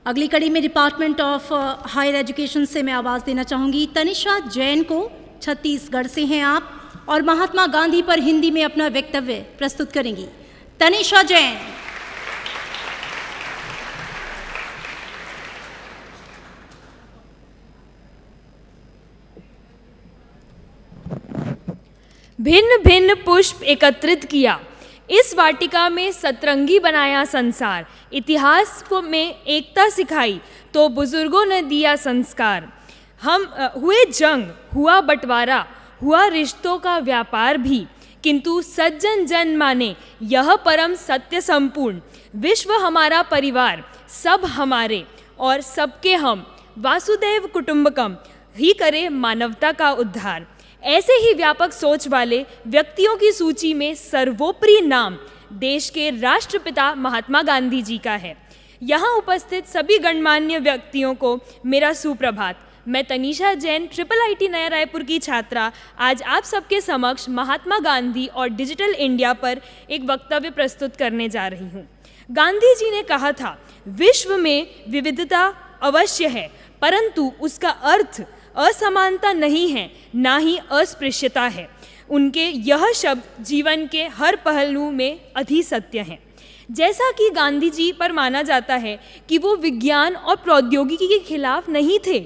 अगली कड़ी में डिपार्टमेंट ऑफ हायर एजुकेशन से मैं आवाज़ देना चाहूँगी तनिषा जैन को। छत्तीसगढ़ से हैं आप और महात्मा गांधी पर हिंदी में अपना वक्तव्य प्रस्तुत करेंगी। तनिषा जैन। भिन्न भिन्न पुष्प एकत्रित किया, इस वाटिका में सतरंगी बनाया संसार। इतिहास को में एकता सिखाई तो बुजुर्गों ने दिया संस्कार। हम हुए जंग, हुआ बंटवारा, हुआ रिश्तों का व्यापार भी, किंतु सज्जन जन माने यह परम सत्य संपूर्ण। विश्व हमारा परिवार, सब हमारे और सबके हम, वासुदेव कुटुंबकम ही करे मानवता का उद्धार। ऐसे ही व्यापक सोच वाले व्यक्तियों की सूची में सर्वोपरि नाम देश के राष्ट्रपिता महात्मा गांधी जी का है। यहाँ उपस्थित सभी गणमान्य व्यक्तियों को मेरा सुप्रभात। मैं तनिषा जैन IIIT नया रायपुर की छात्रा आज आप सबके समक्ष महात्मा गांधी और डिजिटल इंडिया पर एक वक्तव्य प्रस्तुत करने जा रही हूँ। गांधी जी ने कहा था, विश्व में विविधता अवश्य है, परंतु उसका अर्थ असमानता नहीं है, ना ही अस्पृश्यता है। उनके यह शब्द जीवन के हर पहलू में अधिसत्य हैं। जैसा कि गांधी जी पर माना जाता है कि वो विज्ञान और प्रौद्योगिकी के खिलाफ नहीं थे,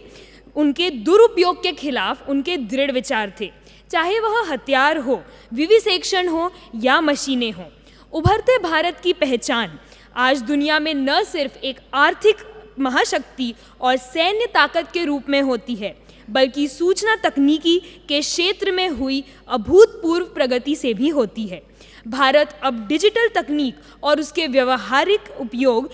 उनके दुरुपयोग के खिलाफ उनके दृढ़ विचार थे। चाहे वह हथियार हो, विविसेक्शन हो या मशीनें हों। उभरते भारत की पहचान आज दुनिया में न सिर्फ एक आर्थिक महाशक्ति और सैन्य ताकत के रूप में होती है, बल्कि सूचना तकनीकी के क्षेत्र में हुई अभूतपूर्व प्रगति से भी होती है। भारत अब डिजिटल तकनीक और उसके व्यवहारिक उपयोग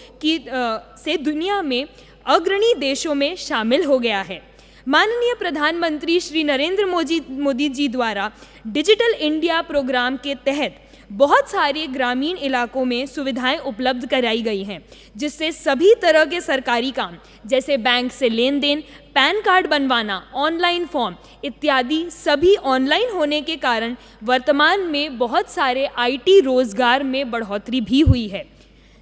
से दुनिया में अग्रणी देशों में शामिल हो गया है। माननीय प्रधानमंत्री श्री नरेंद्र मोदी जी द्वारा डिजिटल इंडिया प्रोग्राम के तहत बहुत सारे ग्रामीण इलाकों में सुविधाएं उपलब्ध कराई गई हैं, जिससे सभी तरह के सरकारी काम जैसे बैंक से लेन देन, पैन कार्ड बनवाना, ऑनलाइन फॉर्म इत्यादि सभी ऑनलाइन होने के कारण वर्तमान में बहुत सारे IT रोजगार में बढ़ोतरी भी हुई है।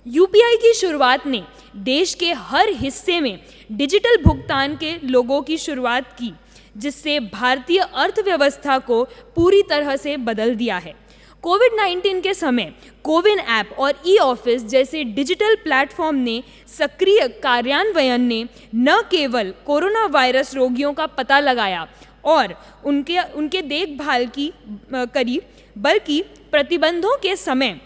UPI की शुरुआत ने देश के हर हिस्से में डिजिटल भुगतान के लोगों की शुरुआत की, जिससे भारतीय अर्थव्यवस्था को पूरी तरह से बदल दिया है। कोविड-19 के समय कोविन ऐप और ऑफिस जैसे डिजिटल प्लेटफॉर्म ने सक्रिय कार्यान्वयन ने न केवल कोरोना वायरस रोगियों का पता लगाया और उनके देखभाल करी, बल्कि प्रतिबंधों के समय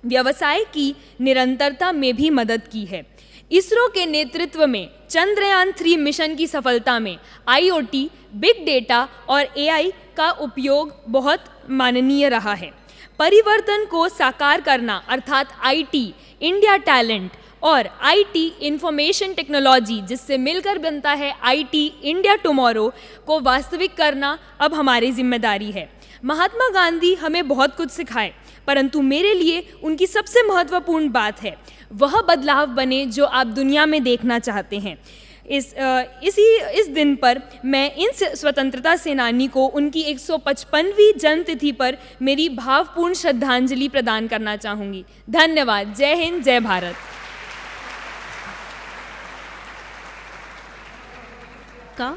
व्यवसाय की निरंतरता में भी मदद की है। इसरो के नेतृत्व में चंद्रयान 3 मिशन की सफलता में IoT, बिग डेटा और AI का उपयोग बहुत माननीय रहा है। परिवर्तन को साकार करना अर्थात IT, इंडिया टैलेंट और IT इंफॉर्मेशन टेक्नोलॉजी, जिससे मिलकर बनता है IT इंडिया टुमारो को वास्तविक करना अब हमारी जिम्मेदारी है। महात्मा गांधी हमें बहुत कुछ सिखाए, परंतु मेरे लिए उनकी सबसे महत्वपूर्ण बात है वह बदलाव बने जो आप दुनिया में देखना चाहते हैं। इस दिन पर मैं इन स्वतंत्रता सेनानी को उनकी 155वीं जन्मतिथि पर मेरी भावपूर्ण श्रद्धांजलि प्रदान करना चाहूँगी। धन्यवाद। जय हिंद, जय भारत। का